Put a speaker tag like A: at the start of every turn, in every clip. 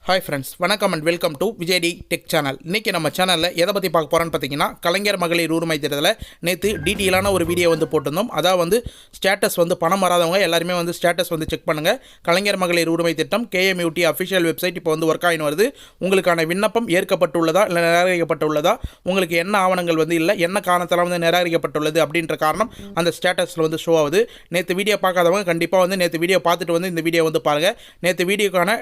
A: Hi friends, வணக்கம் and welcome to விஜய்டி tech channel. இன்றைக்கி நம்ம சேனலில் எதை பற்றி பார்க்க போகிறோன்னு பார்த்தீங்கன்னா, கலைஞர் மகளிர் உரிமை திட்டத்தில் நேற்று டீட்டெயிலான ஒரு வீடியோ போட்டிருந்தோம். அதாவது ஸ்டேட்டஸ் பணம் வராதவங்க எல்லாருமே ஸ்டேட்டஸ் செக் பண்ணுங்கள். கலைஞர் மகளிர் உரிமை திட்டம் KMUT அஃபிஷியல் வெப்சைட் இப்போ ஒர்க் ஆகின்னு வருது. உங்களுக்கான விண்ணப்பம் ஏற்கப்பட்டுள்ளதா இல்லை நிராகரிக்கப்பட்டுள்ளதா, உங்களுக்கு என்ன ஆவணங்கள் இல்லை, என்ன காரணத்தால் நிராகரிக்கப்பட்டுள்ளது அப்படின்ற காரணம் அந்த ஸ்டேட்டஸில் ஷோ ஆகுது. நேற்று வீடியோ பார்க்காதவங்க கண்டிப்பாக நேற்று வீடியோ பார்த்துட்டு இந்த வீடியோ பாருங்கள். நேற்று வீடியோக்கான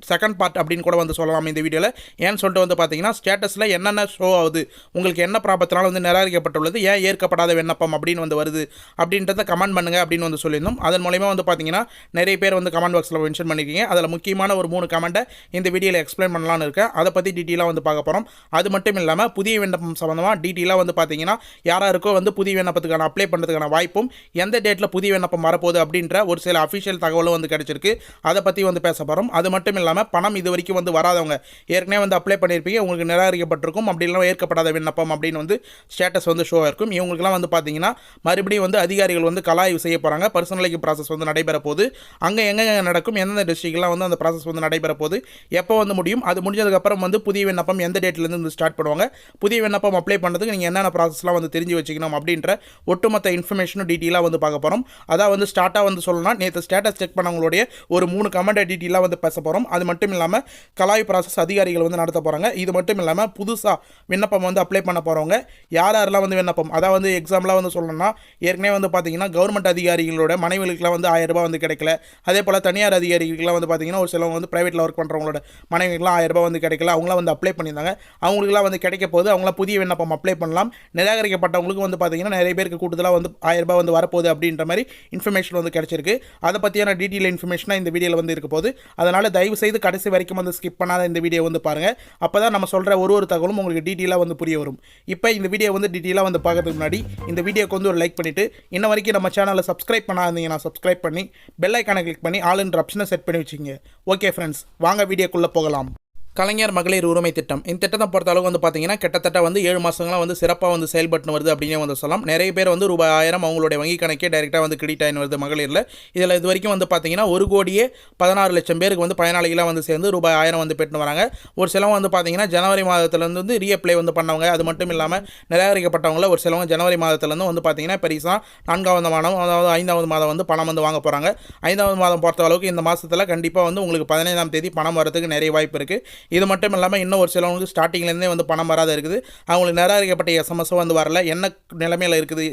A: செகண்ட் பார்ட் அப்படின்னு கூட சொல்லலாம் இந்த வீடியோவில். ஏன்னு சொல்லிட்டு பார்த்தீங்கன்னா, ஸ்டேட்டஸில் என்னென்ன ஷோ ஆகுது, உங்களுக்கு என்ன ப்ராபத்தினால நிராகரிக்கப்பட்டுள்ளது, ஏன் ஏற்கப்படாத விண்ணப்பம் அப்படின்னு வருது அப்படின்றத கமெண்ட் பண்ணுங்கள் அப்படின்னு சொல்லியிருந்தோம். அதன் மூலயமா பார்த்தீங்கன்னா நிறைய பேர் கமெண்ட் பாக்ஸில் மென்ஷன் பண்ணியிருக்கீங்க. அதில் முக்கியமான ஒரு 3 கமெண்ட்டை இந்த வீடியோவில் எக்ஸ்பிளைன் பண்ணலான்னு இருக்கேன். அதை பற்றி டீட்டெயிலாக பார்க்க போகிறோம். அது மட்டும் இல்லாமல் புதிய விண்ணப்பம் சம்மந்தமாக டீட்டெயிலாக பார்த்தீங்கன்னா யாராருக்கோ புதிய விண்ணப்பத்துக்கான அப்ளை பண்ணுறதுக்கான வாய்ப்பும், எந்த டேட்டில் புதிய விண்ணப்பம் வரப்போகுது அப்படின்ற ஒரு சில அஃபிஷியல் தகவலும் கிடைச்சிருக்கு. அதை பற்றி பேச போகிறோம். அது மட்டும் பணம் இது வரைக்கும் வராதவங்க ஏற்கனவே அப்ளை பண்ணியிருப்பீங்க, உங்களுக்கு நிராகரிக்கப்பட்டிருக்கும், அப்படி இல்லைனா ஏற்கப்படாத விண்ணப்பம் அப்படின்னு ஸ்டேட்டஸ் ஷோ இருக்கும். இவங்களுக்குலாம் பார்த்தீங்கன்னா மறுபடியும் அதிகாரிகள் கலாய்வு செய்ய போகிறாங்க. பர்சனலைக்கு ப்ராசஸ் நடைபெற போகுது. அங்கே எங்கே நடக்கும், எந்தெந்த டிஸ்ட்ரிக்ட்லாம் அந்த ப்ராசஸ் நடைபெற போகுது, எப்போ முடியும், அது முடிஞ்சதுக்கப்புறம் புதிய விண்ணப்பம் எந்த டேட்லேருந்து ஸ்டார்ட் பண்ணுவாங்க, புதிய விண்ணப்பம் அப்ளை பண்ணுறதுக்கு நீங்கள் என்னென்ன ப்ராசஸ்லாம் தெரிஞ்சு வச்சுக்கணும் அப்படின்ற ஒட்டுமொத்த இன்ஃபர்மேஷனும் டீட்டெயிலாக பார்க்க போகிறோம். அதான் ஸ்டார்ட்டாக சொல்லணும்னா நேற்று ஸ்டேட்டஸ் செக் பண்ணவங்களுடைய ஒரு 3 கமெண்ட் டீட்டெயிலாக பேச போகிறோம். அது மட்டும் இல்லாமல் கலாய் ப்ராசஸ் அதிகாரிகள் நடத்த போகிறாங்க. இது மட்டும் இல்லாமல் புதுசாக விண்ணப்பம் அப்ளை பண்ண போகிறவங்க யாரெல்லாம் விண்ணப்பம், அதாவது எக்ஸாம்பிளாக சொல்லணும்னா ஏற்கனவே பார்த்தீங்கன்னா கவர்மெண்ட் அதிகாரிகளோட மனைவிகளுக்குலாம் 1000 ரூபாய் கிடைக்கல. அதே போல் தனியார் அதிகாரிகளுக்குலாம் பார்த்தீங்கன்னா ஒரு சிலவங்க ப்ரைவேட்டில் ஒர்க் பண்ணுறவங்களோட மனைவிகளுக்குலாம் 1000 ரூபாய் கிடைக்கல. அவங்களாம் அப்ளை பண்ணியிருந்தாங்க. அவங்களுக்குலாம் கிடைக்க போது அவங்களாம் புதிய விண்ணப்பம் அப்ளை பண்ணலாம். நிராகரிக்கப்பட்டவங்களுக்கு பார்த்தீங்கன்னா நிறைய பேருக்கு கூடுதலாக 1000 ரூபாய் வரப்போகுது அப்படின்ற மாதிரி இன்ஃபர்மேஷன் கிடைச்சிருக்கு. அதை பற்றியான டீட்டெயில் இன்ஃபர்மேஷனாக இந்த வீடியோவில் இருக்க போகுது. அதனால் தயவு செய்து கடைசி வரைக்கும் ஸ்கிப் பண்ணாத இந்த வீடியோ பாருங்கள். அப்போ தான் நம்ம சொல்கிற ஒரு தகவலும் உங்களுக்கு டீட்டெயிலாக புரிய வரும். இப்போ இந்த வீடியோ டீட்டெயிலாக பார்க்கறதுக்கு முன்னாடி இந்த வீடியோக்கு ஒரு லைக் பண்ணிவிட்டு, இன்ன வரைக்கும் நம்ம சேனலை சப்ஸ்கிரைப் பண்ணாதீங்கன்னா சப்ஸ்கிரைப் பண்ணி பெல் ஐக்கானை கிளிக் பண்ணி ஆல்ன்ற ஆப்ஷனை செட் பண்ணி வச்சுங்க. ஓகே ஃப்ரெண்ட்ஸ், வாங்க வீடியோக்குள்ளே போகலாம். கலைஞர் மகளிர் உரிமை திட்டம், இந்த திட்டத்தை பொறுத்தளவுக்கு பார்த்தீங்கன்னா கிட்டத்தட்ட 7 மாதங்களாக சிறப்பாக செயல்பட்டு வருது அப்படின்னு சொல்லலாம். நிறைய பேர் ரூபாய் 1000 அவங்களுடைய வங்கி கணக்கே டைரெக்டாக கிரெடிட் ஆகி வருது மகளிரில். இதில் இது வரைக்கும் பார்த்தீங்கன்னா 1,16 லட்சம் பேருக்கு பயனாளிகளாக சேர்ந்து ரூபாய் 1000 பெற்று வராங்க. ஒரு சிலவங்க பார்த்தீங்கன்னா ஜனவரி மாதத்துலேருந்து ரீஅப்ளை பண்ணவங்க. அது மட்டும் இல்லாமல் நிராகரிக்கப்பட்டவங்கள ஒரு சிலவங்க ஜனவரி மாதத்துலேருந்து பார்த்தீங்கன்னா பெருசாக 4வது மாதம் அதாவது 5வது மாதம் பணம் வாங்க போகிறாங்க. 5வது மாதம் பொறுத்த அளவுக்கு இந்த மாதத்தில் கண்டிப்பாக உங்களுக்கு 15ஆம் தேதி பணம் வரதுக்கு நிறைய வாய்ப்பு இருக்குது. இது மட்டும் இல்லாமல் இன்னும் ஒரு சிலவங்களுக்கு ஸ்டார்டிங்லேருந்தே பணம் வராத இருக்குது. அவங்களுக்கு நிராகரிக்கப்பட்ட எஸ்எம்எஸும் வரல, என்ன நிலைமையில் இருக்குது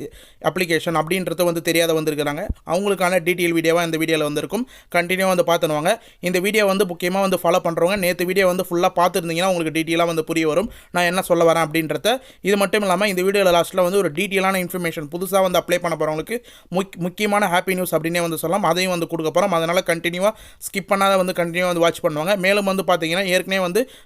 A: அப்ளிகேஷன் அப்படின்றது தெரியாத வந்திருக்கிறாங்க. அவங்களுக்கான டீட்டெயில் வீடியோவாக இந்த வீடியோவில் வந்திருக்கும். கண்டினியூவாக பார்த்துனுவாங்க. இந்த வீடியோ முக்கியமாக ஃபாலோ பண்ணுறவங்க நேற்று வீடியோ ஃபுல்லாக பார்த்துருந்தீங்கன்னா உங்களுக்கு டீட்டெயிலாக புரிய வரும் நான் என்ன சொல்ல வரேன் அப்படின்றத. இது மட்டும் இல்லாமல் இந்த வீடியோவில் லாஸ்ட்டில் ஒரு டீட்டெயிலான இன்ஃபர்மேஷன் புதுசாக அப்ளை பண்ண போகிறவங்களுக்கு முக்கியமான ஹாப்பி நியூஸ் அப்படின்னே சொல்லலாம். அதையும் கொடுக்க போகிறோம். அதனால் கண்டினியூவாக ஸ்கிப் பண்ணாத கண்டினியூவாக வாட்ச் பண்ணுவாங்க. மேலும் பார்த்தீங்கன்னா ஏற்கனவே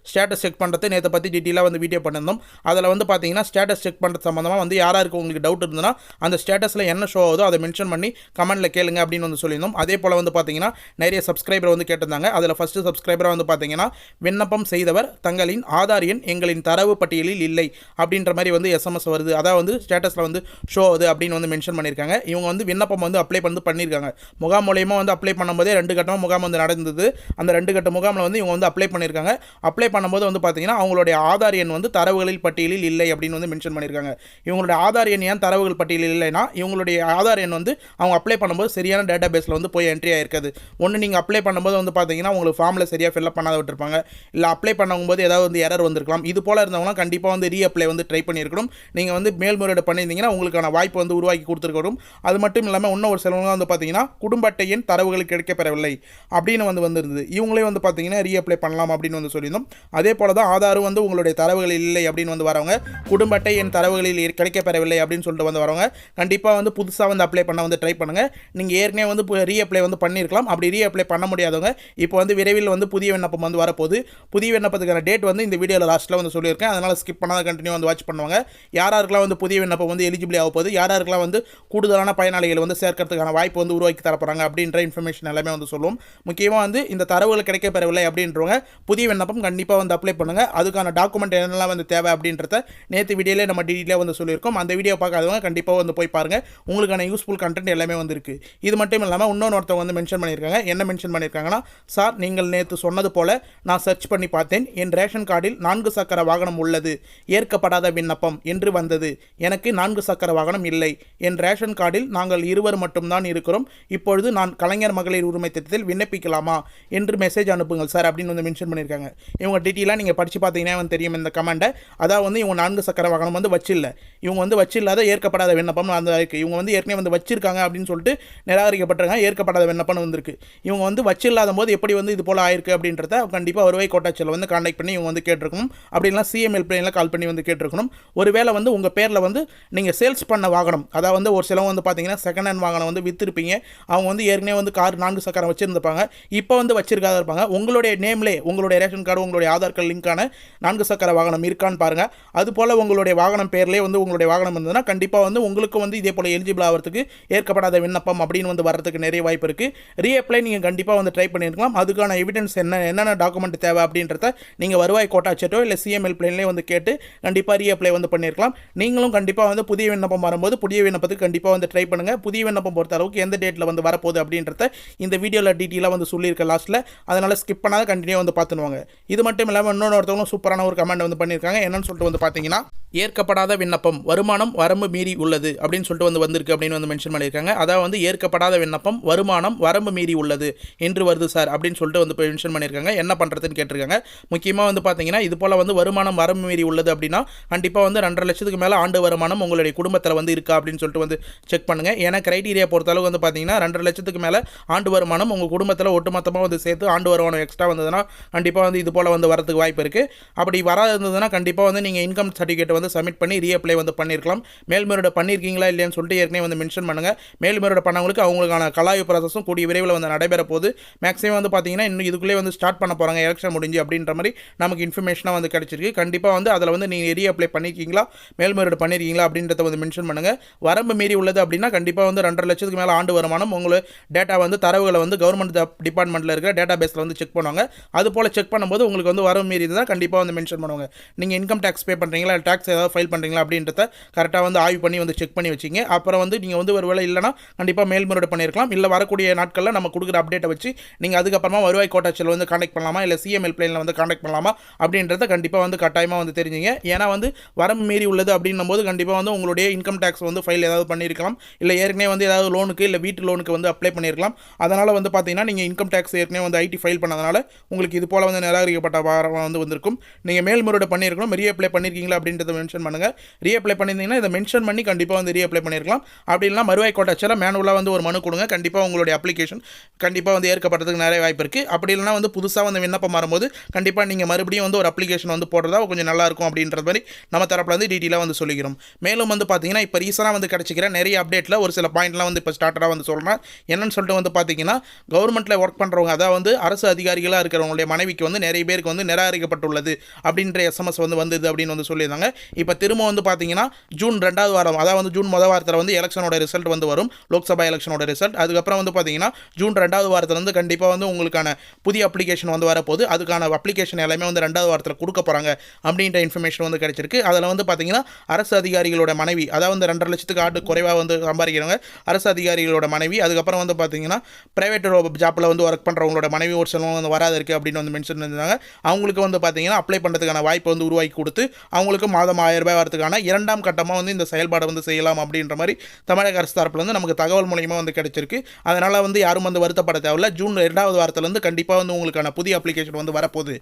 A: ஸ்டேட்டஸ் செக் பண்ணுறது நேற்று பற்றி டீட்டெயிலாக வீடியோ பண்ணியிருந்தோம். அதில் பார்த்தீங்கன்னா ஸ்டேட்டஸ் செக் பண்ணுறது சம்மந்தமாக யாராருக்கு உங்களுக்கு டவுட் இருந்ததுன்னா அந்த ஸ்டேட்டஸில் என்ன ஷோ ஆகுதோ அதை மென்ஷன் பண்ணி கமெண்ட்டில் கேளுங்க அப்படின்னு சொல்லியிருந்தோம். அதே போல் பார்த்தீங்கன்னா நிறைய சப்ஸ்கிரைபர் கேட்டிருந்தாங்க. அதில் ஃபஸ்ட்டு சப்ஸ்கிரைபராக பார்த்தீங்கன்னா விண்ணப்பம் செய்தவர் தங்களின் ஆதார் எண் எங்களின் தரவு பட்டியலில் இல்லை அப்படின்ற மாதிரி எஸ்எம்எஸ் வருது, அதாவது ஸ்டேட்டஸில் ஷோ ஆகுது அப்படின்னு மென்ஷன் பண்ணியிருக்காங்க. இவங்க விண்ணப்பம் அப்ளை பண்ணியிருக்காங்க. முகாம் மூலயமா அப்ளை பண்ணும்போதே 2 கட்டமாக முகாம் நடந்தது. அந்த 2 கட்ட முகாமில் இவங்க அப்ளை பண்ணியிருக்காங்க. அப்ளை பண்ணும்போது பார்த்தீங்கன்னா அவங்களுடைய ஆதார் எண் தரவுகளில் பட்டியலில் இல்லை அப்படின்னு மென்ஷன் பண்ணியிருக்காங்க. இவங்களுடைய ஆதார் எண் ஏன் தரவுகள் பட்டியலில் இல்லைன்னா, இவங்களுடைய ஆதார் எண் அவங்க அப்ளை பண்ணும்போது சரியான டேட்டா பேஸில் போய் என்ட்ரி ஆயிருக்காது. ஒன்று நீங்கள் அப்ளை பண்ணும்போது பார்த்தீங்கன்னா உங்களுக்கு ஃபார்மில் சரியாக ஃபில்அப் பண்ணாத விட்டுருப்பாங்க, இல்லை அப்ளை பண்ணும்போது ஏதாவது எரர் வந்திருக்கலாம். இது போல் இருந்தவங்களாம் கண்டிப்பாக ரீஅப்ளை ட்ரை பண்ணியிருக்கணும். நீங்கள் மேல்முறையீடு பண்ணியிருந்தீங்கன்னா உங்களுக்கான வாய்ப்பு உருவாக்கி கொடுத்துருக்கணும். அது மட்டும் இல்லாமல் இன்னும் ஒரு சிலவங்க பார்த்தீங்கன்னா குடும்ப அட்டை எண் தரவுகள் கிடைக்கப்பெறவில்லை அப்படின்னு வந்திருந்தது. இவங்களே பார்த்தீங்கன்னா ரீஅப்ளை பண்ணலாம் அப்படின்னு சொல்லியிருந்தோம். அதே போல தான் ஆதாரும் உங்களுடைய தரவுகளில் இல்லை அப்படின்னு வரவங்க, குடும்ப அட்டை என் தரவுகளில் கிடைக்கப்பெறவில்லை அப்படின்னு சொல்லிட்டு வரவங்க கண்டிப்பாக புதுசாக அப்ளை பண்ண ட்ரை பண்ணுங்கள். நீங்கள் ஏற்கனவே ரீஅப்ளை பண்ணியிருக்கலாம். அப்படி ரீஅப்ளை பண்ண முடியாதவங்க இப்போ விரைவில் புதிய விண்ணப்பம் வரப்போகுது. புதிய விண்ணப்பத்துக்கான டேட் இந்த வீடியோவில் லாஸ்ட்டில் சொல்லியிருக்கேன். அதனால் ஸ்கிப் பண்ணாத கண்டினியூ வாட்ச் பண்ணுவாங்க. யாராருக்கெல்லாம் புதிய விண்ணப்பம் எலிஜிபிள் ஆக போகுது, யாராருக்கெல்லாம் கூடுதலான பயனாளிகள் சேர்க்கறதுக்கான வாய்ப்பு உருவாக்கி தரப்போகிறாங்க அப்படின்ற இன்ஃபர்மேஷன் எல்லாமே சொல்லுவோம். முக்கியமாக இந்த தரவுகள் கிடைக்கப்பெறவில்லை அப்படின்றவங்க புதிய விண்ணப்பம் கண்டிப்பாக வந்து அப்ளை பண்ணுங்கள். அதுக்கான டாக்குமெண்ட் என்னெல்லாம் வந்து தேவை அப்படின்றத நேற்று வீடியோவிலே நம்ம டீட்டெயிலாக வந்து சொல்லியிருக்கோம். அந்த வீடியோ பார்க்காதவங்க கண்டிப்பாக வந்து போய் பாருங்கள். உங்களுக்கான யூஸ்ஃபுல் கண்டென்ட் எல்லாமே வந்துருக்கு. இது மட்டும் இல்லாமல் ஒருத்தவங்க வந்து மென்ஷன் பண்ணியிருக்காங்க. என்ன மென்ஷன் பண்ணியிருக்காங்கன்னா, சார் நீங்கள் நேற்று சொன்னது போல் நான் சர்ச் பண்ணி பார்த்தேன். என் ரேஷன் கார்டில் 4 சக்கர வாகனம் உள்ளது. ஏற்கப்படாத விண்ணப்பம் என்று வந்தது. எனக்கு 4 சக்கர வாகனம் இல்லை. என் ரேஷன் கார்டில் நாங்கள் 2 மட்டும்தான் இருக்கிறோம். இப்பொழுது நான் கலைஞர் மகளிர் உரிமை திட்டத்தில் விண்ணப்பிக்கலாமா என்று மெசேஜ் அனுப்புங்கள் சார் அப்படின்னு வந்து மென்ஷன் பண்ணியிருக்காங்க. இவங்க டீட்டெயிலாக நீங்கள் படித்து பார்த்தீங்கன்னா வந்து தெரியும் இந்த கமெண்ட்டை. அதாவது வந்து இவங்க 4 சக்கர வாகனம் வந்து வச்சில்ல, இவங்க வந்து வச்சில்லாத ஏற்கப்படாத விண்ணப்பம் அந்த இருக்குது. இவங்க வந்து ஏற்கனவே வந்து வச்சிருக்காங்க அப்படின்னு சொல்லிட்டு நிராகரிக்கப்பட்டிருக்காங்க. ஏற்கப்படாத விண்ணப்பம் வந்திருக்கு. இவங்க வந்து வச்சில்லாத போது எப்படி வந்து இது போல் ஆயிருக்கு அப்படின்றத கண்டிப்பாக வருவாய் கோட்டாட்சியில் வந்து கான்டாக்ட் பண்ணி இவங்க வந்து கேட்டிருக்கணும். அப்படின்னா சிஎம்எல் பிளேனில் கால் பண்ணி வந்து கேட்டிருக்கணும். ஒருவேளை வந்து உங்கள் பேரில் வந்து நீங்கள் சேல்ஸ் பண்ண வாகனம், அதாவது வந்து ஒரு சிலவங்க வந்து பார்த்தீங்கன்னா செகண்ட் ஹேண்ட் வாகனம் வந்து விற்றுருப்பீங்க. அவங்க வந்து ஏற்கனவே வந்து கார் 4 சக்கரம் வச்சுருந்துப்பாங்க. இப்போ வந்து வச்சிருக்காத இருப்பாங்க. உங்களுடைய நேம்லே உங்களுடைய ரேஷன் கார்டு உங்களுடைய ஆதார் கார்டு லிங்கான 4 சக்கர வாகனம் இருக்கான்னு பாருங்கள். அதுபோல் உங்களுடைய வாகனம் பேர்லேயே வந்து உங்களுடைய வாகனம் இருந்ததுன்னா கண்டிப்பாக வந்து உங்களுக்கு வந்து இதே போல் எலிஜிபிள் ஆகிறதுக்கு ஏற்கப்படாத விண்ணப்பம் அப்படின்னு வந்து வரதுக்கு நிறைய வாய்ப்பு இருக்குது. ரீஅப்ளை நீங்கள் கண்டிப்பாக வந்து ட்ரை பண்ணியிருக்கலாம். அதுக்கான எவிடன்ஸ் என்னென்ன டாக்குமெண்ட் தேவை அப்படின்றத நீங்கள் வருவாய் கோட்டாட்சியோ இல்லை சிஎம்எல் பிளேன்லேயே வந்து கேட்டு கண்டிப்பாக ரீஅப்ளை வந்து பண்ணியிருக்கலாம். நீங்களும் கண்டிப்பாக வந்து புதிய விண்ணப்பம் வரும்போது புதிய விண்ணப்பத்துக்கு கண்டிப்பாக வந்து ட்ரை பண்ணுங்கள். புதிய விண்ணப்பம் பொறுத்த அளவுக்கு எந்த டேட்டில் வந்து வரப்போகுது அப்படின்றத இந்த வீடியோவில் டீட்டெயிலாக வந்து சொல்லியிருக்க லாஸ்ட்டில். அதனால் ஸ்கிப் பண்ணாத கண்டினியூ வந்து பார்த்துனுவாங்க. இது மட்டும் இல்லாமல் ஒருத்தவங்களும் சூப்பரான ஒரு கமெண்ட் வந்து பண்ணியிருக்காங்க. என்னன்னு சொல்லிட்டு வந்து பார்த்தீங்கன்னா, ஏற்கப்படாத விண்ணப்பம் வருமானம் வரம்பு மீறி உள்ளது அப்படின்னு சொல்லிட்டு வந்திருக்கு அப்படின்னு வந்து மென்ஷன் பண்ணியிருக்காங்க. அதாவது வந்து ஏற்கப்படாத விண்ணப்பம் வருமானம் வரம்பு மீறி உள்ளது என்று வருது சார் அப்படின்னு சொல்லிட்டு வந்து மென்ஷன் பண்ணியிருக்காங்க. என்ன பண்ணுறதுன்னு கேட்டிருக்காங்க. முக்கியமாக வந்து பார்த்தீங்கன்னா, இது போல் வந்து வருமானம் வரம்பு மீறி உள்ளது அப்படின்னா கண்டிப்பாக வந்து 2.5 லட்சத்துக்கு மேலே ஆண்டு வருமானம் உங்களுடைய குடும்பத்தில் வந்து இருக்கா அப்படின்னு சொல்லிட்டு வந்து செக் பண்ணுங்கள். ஏன்னா கிரைட்டீரியா பொறுத்தளவு வந்து பார்த்தீங்கன்னா 2.5 லட்சத்துக்கு மேலே ஆண்டு வருமானம் உங்கள் குடும்பத்தில் ஒட்டுமொத்தமாக வந்து சேர்த்து ஆண்டு வருமானம் எக்ஸ்ட்ரா வந்ததுன்னா கண்டிப்பாக வந்து இது போல் வந்து வரதுக்கு வாய்ப்பு இருக்குது. அப்படி வராது இருந்ததுன்னா கண்டிப்பாக வந்து நீங்கள் இன்கம் சர்டிஃபிகேட் வந்து சப்மிட் பண்ணி ரீஅப்ளை வந்து பண்ணியிருக்கலாம். மேல்முறையீடு பண்ணியிருக்கீங்களா இல்லையான்னு சொல்லிட்டு ஏற்கனவே வந்து மென்ஷன் பண்ணுங்கள். மேல்முறையீடு பண்ணவங்களுக்கு அவங்களுக்கான கலாய்வு ப்ராசஸும் கூடிய விரைவில் வந்து நடைபெற போகுது. மேக்ஸிமம் வந்து பார்த்தீங்கன்னா இன்னும் இதுக்குள்ளே வந்து ஸ்டார்ட் பண்ண போகிறாங்க எலெக்ஷன் முடிஞ்சு அப்படின்ற மாதிரி நமக்கு இன்ஃபர்மேஷனாக வந்து கிடச்சிருக்கு. கண்டிப்பாக வந்து அதில் வந்து நீங்கள் ரீஅப்ளை பண்ணியிருக்கீங்களா மேல்முறையீடு பண்ணியிருக்கீங்களா அப்படின்றத வந்து மென்ஷன் பண்ணுங்கள். வரம்பு மீறி உள்ளது அப்படின்னா கண்டிப்பாக வந்து 2.5 லட்சத்துக்கு மேலே ஆண்டு வருமானம் உங்களை டேட்டா வந்து தரவுகளை வந்து கவர்மெண்ட் டிபார்ட்மெண்ட்டில் இருக்கிற டேட்டா பேஸில் வந்து செக் பண்ணுவாங்க. அது போல் செக் பண்ணும்போது உங்களுக்கு வந்து வரம்பு மீறி தான் கண்டிப்பாக வந்து மென்ஷன் பண்ணுவாங்க. நீங்கள் இன்கம் டேக்ஸ் பே பண்ணுறீங்களா டேக்ஸ் ஏதாவது ஃபைல் பண்ணுறீங்களா அப்படின்றத கரெக்டாக வந்து ஆய்வு பண்ணி வந்து செக் பண்ணி வச்சிங்க. அப்புறம் வந்து நீங்கள் வந்து ஒரு வேளை இல்லைனா கண்டிப்பாக மேல்முறையீடு பண்ணியிருக்கலாம். இல்லை வரக்கூடிய நாட்களில் நம்ம கொடுக்குற அப்டேட்டை வச்சு நீங்கள் அதுக்கப்புறமா வருவாய் கோட்டாட்சியில் வந்து கான்டாக்ட் பண்ணலாமா இல்லை சிஎம்எல் பிளேனில் வந்து கான்டாக்ட் பண்ணலாமா அப்படின்றத கண்டிப்பாக வந்து கட்டாயமாக வந்து தெரிஞ்சுங்க. ஏன்னா வந்து வரம்பு மீறி உள்ளது அப்படின்னும் போது கண்டிப்பாக வந்து உங்களுடைய இன்கம் டேக்ஸ் வந்து ஃபைல் ஏதாவது பண்ணியிருக்கலாம். இல்லை ஏற்கனவே வந்து ஏதாவது லோனுக்கு இல்லை வீட்டு லோனுக்கு வந்து அப்ளை பண்ணியிருக்கலாம். அதனால் வந்து பார்த்தீங்கன்னா நீங்கள் இன்கம் டேக்ஸ் ஏற்கனவே வந்து ஐடி ஃபைல் பண்ணதுனால உங்களுக்கு இது போல் வந்து நிராகரிக்கப்பட்ட வாரம் வந்து வந்திருக்கும். நீங்கள் மேல்முறையீடு பண்ணியிருக்கணும். ரீஅப்ளை பண்ணியிருக்கீங்களா அப்படின்றத மென்ஷன் பண்ணுங்கள். ரீஅப்ளை பண்ணியிருந்தீங்கன்னா இதை மென்ஷன் பண்ணி கண்டிப்பாக வந்து ரீஅப்ளை பண்ணியிருக்கலாம். அப்படி இல்லைனா வருவாய் கோட்டாட்சியில் மேனுவலாக வந்து ஒரு மனு கொடுங்க. கண்டிப்பாக உங்களுடைய அப்ளிகேஷன் கண்டிப்பாக வந்து ஏற்கப்படுறதுக்கு நிறைய வாய்ப்பு இருக்குது. அப்படி இல்லைனா வந்து புதுசாக வந்து விண்ணப்பம் வரும்போது கண்டிப்பாக நீங்கள் மறுபடியும் வந்து ஒரு அப்ளிகேஷன் வந்து போடுறதா கொஞ்சம் நல்லாயிருக்கும் அப்படின்ற மாதிரி நம்ம தரப்பில் வந்து டீட்டெயிலாக வந்து சொல்லிக்கிறோம். மேலும் வந்து பார்த்தீங்கன்னா இப்போ ரீசனாக வந்து கிடச்சிக்கிற நிறைய அப்டேட்டில் ஒரு சில பாயிண்ட்லாம் வந்து இப்போ ஸ்டார்டராக வந்து சொல்கிறேன். என்னன்னு சொல்லிட்டு வந்து பார்த்தீங்கன்னா, கவர்மெண்ட்டில் ஒர்க் பண்ணுறவங்க அதாவது வந்து அரசு அதிகாரிகளாக இருக்கிறவங்களுடைய மனைவிக்கு வந்து நிறைய பேருக்கு வந்து நிராகரிக்கப்பட்டுள்ளது அப்படின்ற எஸ்எம்எஸ் வந்து வந்தது அப்படின்னு வந்து சொல்லியிருந்தாங்க. இப்போ திரும்ப வந்து பார்த்தீங்கன்னா ஜூன் 2வது வாரம் அதாவது வந்து ஜூன் முதல் வாரத்தில் வந்து எலெக்ஷனோட ரிசல்ட் வந்து வரும். லோக்சபா எலெக்ஷனோட ரிசல்ட். அதுக்கப்புறம் வந்து பார்த்தீங்கன்னா ஜூன் 2வது வாரத்தில் வந்து கண்டிப்பாக வந்து உங்களுக்கான புதிய அப்ளிகேஷன் வந்து வரப்போகுது. அதுக்கான அப்ளிகேஷன் எல்லாமே வந்து 2வது வாரத்தில் கொடுக்க போகிறாங்க அப்படின்ற இன்ஃபர்மேஷன் வந்து கிடைச்சிருக்கு. அதில் வந்து பார்த்தீங்கன்னா அரசு அதிகாரிகளோட மனைவி அதாவது வந்து 2.5 லட்சத்துக்கு ஆண்டு குறைவாக வந்து சம்பாதிக்கிறவங்க அரசு அதிகாரிகளோட மனைவி, அதுக்கப்புறம் வந்து பார்த்தீங்கன்னா பிரைவேட் ஜாப்பில் வந்து ஒர்க் பண்ணுறவங்களோட மனைவி ஒரு சிலவங்க வந்து வராது இருக்குது அப்படின்னு வந்து மென்ஷன் பண்ணியிருந்தாங்க. அவங்களுக்கு வந்து பார்த்தீங்கன்னா அப்ளை பண்ணுறதுக்கான வாய்ப்பு வந்து உருவாக்கி கொடுத்து அவங்களுக்கு மாதம் 1000 ரூபாய் வரதுக்கான 2ஆம் கட்டமாக வந்து இந்த செயல்பாடை வந்து செய்யலாம் அப்படின்ற மாதிரி தமிழக அரசு தரப்பில் வந்து நமக்கு தகவல் மூலியமாக வந்து கிடைச்சிருக்கு. அதனால் வந்து யாரும் வந்து வருத்தப்பட தேவையில்லை. ஜூன் 2வது வாரத்திலேருந்து கண்டிப்பாக வந்து உங்களுக்கான புதிய அப்ளிகேஷன் வந்து வரப்போகுது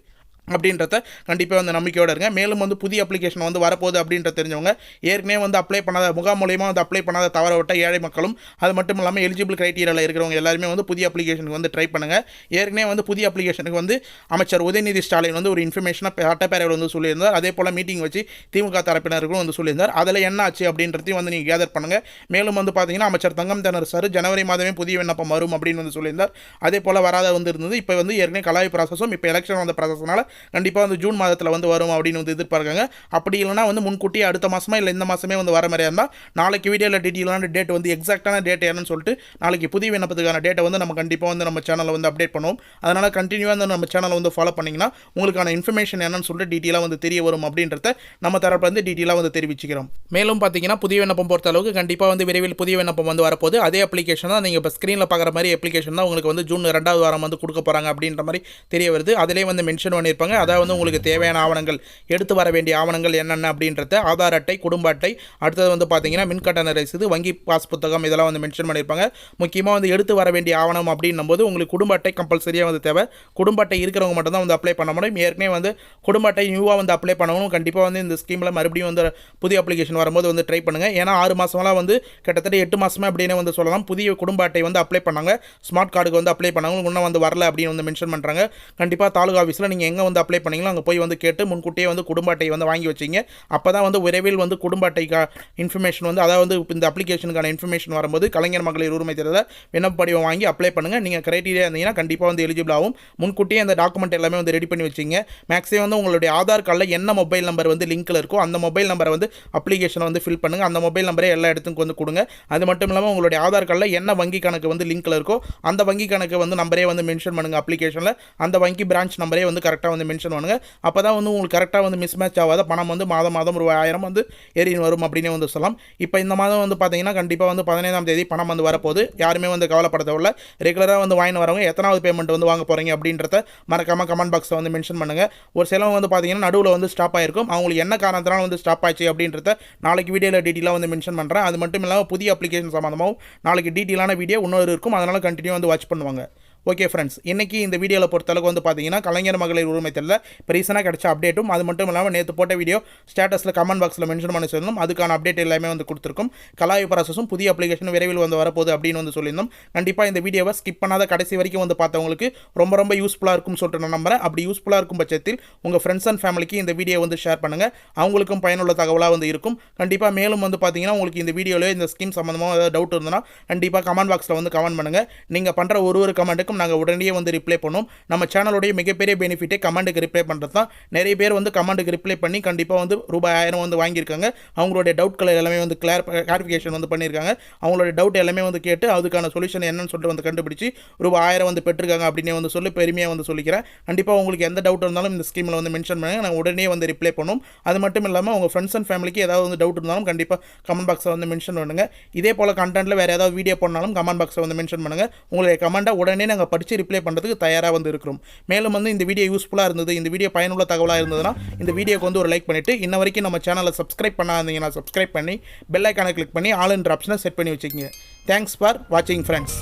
A: அப்படின்றத கண்டிப்பாக வந்து நம்பிக்கையோடு இருங்க. மேலும் வந்து புதிய அப்ளிகேஷன் வந்து வரப்போகுது அப்படின்ற தெரிஞ்சவங்க ஏற்கனவே வந்து அப்ளை பண்ணாத முகாம் மூலியமாக வந்து அப்ளை பண்ணாத தவற விட்ட ஏழை மக்களும் அது மட்டும் இல்லாமல் எலிஜிபிள் கிரைட்டீரியாவில் இருக்கிறவங்க எல்லாருமே வந்து புதிய அப்ளிகேஷனுக்கு வந்து ட்ரை பண்ணுங்கள். ஏற்கனவே வந்து புதிய அப்ளிகேஷனுக்கு வந்து அமைச்சர் உதயநிதி ஸ்டாலின் வந்து ஒரு இன்ஃபர்மேஷனை சட்டப்பேரவையில் வந்து சொல்லியிருந்தார். அதே போல் மீட்டிங் வச்சு திமுக தரப்பினருக்கும் வந்து சொல்லியிருந்தார். அதில் என்ன ஆச்சு அப்படின்றதையும் வந்து நீங்கள் கேதர் பண்ணுங்கள். மேலும் வந்து பார்த்தீங்கன்னா அமைச்சர் தங்கம் தென்னரசு ஜனவரி மாதமே புதிய விண்ணப்பம் வரும் அப்படின்னு வந்து சொல்லியிருந்தார். அதே போல் வராத வந்து இருந்தது. இப்போ வந்து ஏற்கனவே கலாய் ப்ராசஸும் இப்போ எலெக்ஷன் வந்த ப்ராசஸ்னால கண்டிப்பாக வந்து ஜூன் மாதத்தில் வந்து வரும் அப்படின்னு வந்து எதிர்பார்க்காங்க. அப்படி இல்லைனா வந்து முன்கூட்டியே அடுத்த மாதமா இல்லை இந்த மாதமே வந்து வர மாதிரியா இருந்தால் நாளைக்கு வீடியோவில் டீட்டெயிலான டேட் வந்து எக்ஸாக்டான டேட் என்னன்னு சொல்லிட்டு நாளைக்கு புதிய விண்ணப்பத்துக்கான டேட்டை வந்து நம்ம கண்டிப்பாக வந்து நம்ம சேனலில் வந்து அப்டேட் பண்ணுவோம். அதனால் கண்டினியூவாக வந்து நம்ம சேனலை வந்து ஃபாலோ பண்ணிங்கன்னா உங்களுக்கான இன்ஃபர்மேஷன் என்னன்னு சொல்லிட்டு டீட்டெயிலாக வந்து தெரிய வரும் அப்படின்றத நம்ம தரப்பு வந்து டீட்டெயிலாக வந்து தெரிவிச்சுக்கிறோம். மேலும் பார்த்தீங்கன்னா புதிய விண்ணப்பம் பொறுத்த அளவுக்கு கண்டிப்பாக வந்து விரைவில் புதிய விண்ணப்பம் வந்து வரப்போகுது. அதே அப்ளிகேஷன் தான் நீங்கள் இப்போ ஸ்க்ரீனில் பார்க்குற மாதிரி அப்ளிகேஷன் தான் உங்களுக்கு வந்து ஜூன் 2வது வாரம் வந்து கொடுக்க போகிறாங்க அப்படின்ற மாதிரி தெரிய வருது. அதிலே வந்து மென்ஷன் பண்ணியிருப்பாங்க. அதாவது வந்து உங்களுக்கு தேவையான ஆவணங்கள், எடுத்து வர வேண்டிய ஆவணங்கள் என்னென்ன அப்படின்றத ஆதார் அட்டை, குடும்ப அட்டை, அடுத்தது வந்து பார்த்தீங்கன்னா மின்கட்டண ரசீது, வங்கி பாஸ் புத்தகம் இதெல்லாம் வந்து மென்ஷன் பண்ணியிருப்பாங்க. முக்கியமாக வந்து எடுத்து வர வேண்டிய ஆவணம் அப்படின்னும் போது உங்களுக்கு குடும்ப அட்டை கம்பல்சரியாக வந்து தேவை. குடும்ப அட்டை இருக்கிறவங்க மட்டும் தான் வந்து அப்ளை பண்ண முடியும். ஏற்கனவே வந்து குடும்ப அட்டை நியூவாக வந்து அப்ளை பண்ணணும். கண்டிப்பாக வந்து இந்த ஸ்கீமில் மறுபடியும் வந்து புதிய அப்ளிகேஷன் வரும்போது வந்து ட்ரை பண்ணுங்கள். ஏன்னா 6 மாதம்லாம் வந்து கிட்டத்தட்ட 8 மாதமே அப்படின்னு வந்து சொல்லலாம். புதிய குடும்ப அட்டை வந்து அப்ளை பண்ணாங்க, ஸ்மார்ட் கார்டுக்கு வந்து அப்ளை பண்ணாங்க, இன்னும் வந்து வரல அப்படின்னு வந்து மென்ஷன் பண்ணுறாங்க. கண்டிப்பாக தாலுகா ஆஃபீஸில் நீங்கள் எங்கே வந்து அப்ளை பண்ணீங்களோ அங்கே போய் வந்து கேட்டு முன்கூட்டியே வந்து குடும்ப அட்டை வந்து வாங்கி வச்சிங்க. அப்போ தான் வந்து விரைவில் வந்து குடும்ப அட்டைக்கு இன்ஃபர்மேஷன் வந்து அதாவது இந்த அப்ளிகேஷனுக்கான இன்ஃபர்மேஷன் வரும்போது கலைஞர் மகளிர் உரிமை தேர்தலில் விண்ணப்ப படிவம் வாங்கி அப்ளை பண்ணுங்கள். நீங்கள் கிரைட்டீரியா இருந்தீங்கன்னா கண்டிப்பாக வந்து எலிஜிபிள் ஆகும். முன்கூட்டியே அந்த டாக்குமெண்ட் எல்லாமே வந்து ரெடி பண்ணி வச்சிங்க. மேக்ஸிமம் வந்து உங்களுடைய ஆதார் கார்டில் என்ன மொபைல் நம்பர் வந்து லிங்க்கில் இருக்கோ அந்த மொபைல் நம்பரை வந்து அப்ளிகேஷனை வந்து ஃபில் பண்ணுங்கள். அந்த மொபைல் நம்பரே எல்லா இடத்துக்கும் வந்து கொடுங்க. அது மட்டும் இல்லாமல் உங்களுடைய ஆதார் கார்டில் என்ன வங்கி கணக்கு வந்து லிங்க்கில் இருக்கோ அந்த வங்கி கணக்கு வந்து நம்பரே வந்து மென்ஷன் பண்ணுங்கள். அப்ளிகேஷனில் அந்த வங்கி பிரான்ச் நம்பரே வந்து கரெக்டாக வந்து மென்ஷன் பண்ணுங்கள். அப்போ தான் வந்து உங்களுக்கு கரெக்டாக வந்து மிஸ் மேட்ச் ஆகாத பணம் வந்து மாதம் ரூபாய் 1000 வந்து ஏறி வரும் அப்படின்னு வந்து சொல்லலாம். இப்போ இந்த மாதம் வந்து பார்த்தீங்கன்னா கண்டிப்பாக வந்து 15ஆம் தேதி பணம் வந்து வரப்போகுது. யாருமே வந்து கவலைப்பட தேவையில்ல. ரெகுலராக வந்து வாங்கி வரவங்க எத்தனாவது பேமெண்ட் வந்து வாங்க போகிறீங்க அப்படின்றத மறக்காமல் கமெண்ட் பாக்ஸில் வந்து மென்ஷன் பண்ணுங்கள். ஒரு சிலவங்க வந்து பார்த்தீங்கன்னா நடுவில் வந்து ஸ்டாப் ஆகிருக்கும். அவங்களுக்கு என்ன காரணத்தினால வந்து ஸ்டாப் ஆச்சு அப்படின்றத நாளைக்கு வீடியோவில் டீட்டெயிலாக வந்து மென்ஷன் பண்ணுறேன். அது மட்டும் இல்லாமல் புதிய அப்ளிகேஷன் சம்மந்தமாகவும் நாளைக்கு டீட்டெயிலான வீடியோ இன்னொரு இருக்கும். அதனால் கண்டினியூ வந்து வாட்ச் பண்ணுவாங்க. ஓகே ஃப்ரெண்ட்ஸ், இன்றைக்கி இந்த வீடியோவில் பொறுத்தளவுக்கு வந்து பார்த்தீங்கன்னா கலைஞர் மகளிர் உரிமை தேர்தலில் இப்போ ரீசனாக கிடச்ச அப்டேட்டும் அது மட்டும் இல்லாமல் நேற்று போட்ட வீடியோ ஸ்டேட்டஸில் கமெண்ட் பாக்ஸில் மென்ஷன் பண்ணி சொல்லணும். அதுக்கான அப்டேட் எல்லாமே வந்து கொடுத்துருக்கும். கலாய்வு ப்ராசஸும் புதிய அப்ளிகேஷன் விரைவில் வந்து வரப்போகுது அப்படின்னு வந்து சொல்லியிருந்தோம். கண்டிப்பாக இந்த வீடியோவை ஸ்கிப் பண்ணாத கடைசி வரைக்கும் வந்து பார்த்தவங்களுக்கு ரொம்ப யூஸ்ஃபுல்லாக இருக்கும்னு சொல்லிட்டு நான் நம்புறேன். அப்படி யூஸ்ஃபுல்லாக இருக்கும் பட்சத்தில் உங்கள் ஃப்ரெண்ட்ஸ் அண்ட் ஃபேமிலிக்கு இந்த வீடியோ வந்து ஷேர் பண்ணுங்கள். அவங்களுக்கும் பயனுள்ள தகவலாக வந்து இருக்கும். கண்டிப்பாக மேலும் வந்து பார்த்தீங்கன்னா உங்களுக்கு இந்த வீடியோவில் இந்த ஸ்கீம் சம்மந்தமாக ஏதாவது டவுட் இருந்ததுன்னா கண்டிப்பாக கமெண்ட் பாக்ஸில் வந்து கமெண்ட் பண்ணுங்கள். நீங்கள் பண்ணுற ஒரு கமெண்ட்டுக்கும் நாங்கள் உடனே வந்து ரிப்ளை பண்ணும். நம்ம சேனலுடைய மிகப்பெரிய பெனிஃபிட்டே கமெண்ட்டுக்கு ரிப்ளை பண்ணுறது தான். நிறைய பேர் வந்து கமெண்ட்டுக்கு ரிப்ளை பண்ணி கண்டிப்பாக வந்து ரூபாய் 1000 வந்து வாங்கியிருக்காங்க. அவங்களுடைய டவுட்களை எல்லாமே வந்து கிளாரிஃபிகேஷன் வந்து பண்ணியிருக்காங்க. அவங்களுடைய டவுட் எல்லாமே வந்து கேட்டு அதுக்கான சொல்யூஷன் என்னன்னு சொல்லிட்டு வந்து கண்டுபிடிச்சி ரூபாய் 1000 வந்து பெற்றிருக்காங்க அப்படின்னு வந்து சொல்லி பெருமையாக வந்து சொல்லிக்கிறேன். கண்டிப்பாக உங்களுக்கு எந்த டவுட் இருந்தாலும் இந்த ஸ்கீமில் வந்து மென்ஷன் பண்ணுங்கள். நாங்கள் உடனே வந்து ரிப்ளை பண்ணும். அது மட்டும் இல்லாமல் உங்கள் ஃப்ரெண்ட்ஸ் அண்ட் ஃபேமிலிக்கு ஏதாவது வந்து டவுட் இருந்தாலும் கண்டிப்பாக கமெண்ட் பாக்ஸில் வந்து மென்ஷன் பண்ணுங்கள். இதே போல் கண்டென்ட்டில் வேறு ஏதாவது வீடியோ பண்ணாலும் கமெண்ட் பாக்ஸில் வந்து மென்ஷன் பண்ணுங்கள். உங்களுடைய கமெண்ட்டை உடனே நாங்கள் படித்து ரிப்ளை பண்ணுறதுக்கு தயாராக வந்து இருக்கிறோம். மேலும் வந்து இந்த வீடியோ யூஸ்ஃபுல்லாக இருந்தது, இந்த வீடியோ பயனுள்ள தகவலாக இருந்ததுன்னா இந்த வீடியோக்கு வந்து ஒரு லைக் பண்ணிவிட்டு இன்ன வரைக்கும் நம்ம சேனலை சப்ஸ்கிரைப் பண்ணாதீங்கன்னா சப்ஸ்கிரைப் பண்ணி பெல் ஐக்கானை கிளிக் பண்ணி ஆல் என்ற ஆப்ஷனை செட் பண்ணி வச்சுக்கோங்க. தேங்க்ஸ் ஃபார் வாட்சிங் ஃப்ரெண்ட்ஸ்.